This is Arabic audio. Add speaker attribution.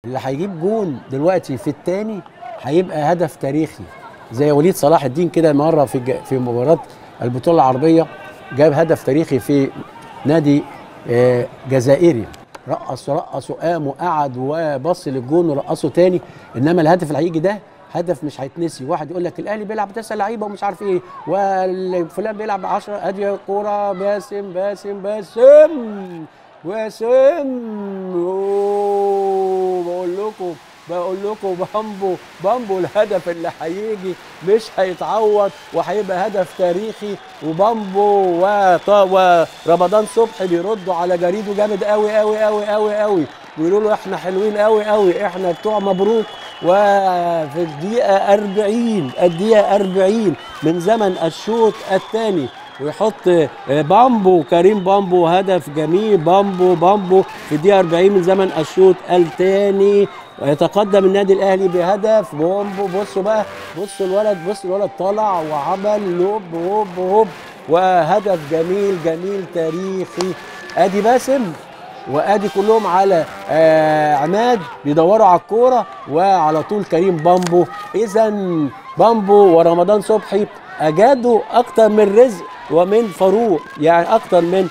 Speaker 1: اللي هيجيب جون دلوقتي في الثاني هيبقى هدف تاريخي زي وليد صلاح الدين كده مره في مباراه البطوله العربيه جاب هدف تاريخي في نادي جزائري. رقص وقام وقعد وبص للجون ورقصه تاني. انما الهدف اللي هيجي ده هدف مش هيتنسي. واحد يقول لك الاهلي بيلعب 9 لعيبه ومش عارف ايه وفلان بيلعب 10. ادي كوره باسم باسم باسم باسم. بقول لكم بامبو الهدف اللي هيجي مش هيتعوض وهيبقى هدف تاريخي. وبامبو ورمضان صبحي بيردوا على جريده جامد قوي قوي قوي قوي قوي ويقولوا له احنا حلوين قوي قوي احنا بتوع مبروك. وفي الدقيقه 40 من زمن الشوط الثاني ويحط بامبو كريم بامبو هدف جميل. بامبو في الدقيقه 40 من زمن الشوط الثاني ويتقدم النادي الاهلي بهدف. بامبو بصوا بقى بصوا الولد طلع وعمل لوب هوب هوب وهدف جميل تاريخي. ادي باسم وادي كلهم على عماد بيدوروا على الكوره وعلى طول كريم بامبو. اذا بامبو ورمضان صبحي اجادوا اكتر من رزق ومن فاروق، يعني اكتر من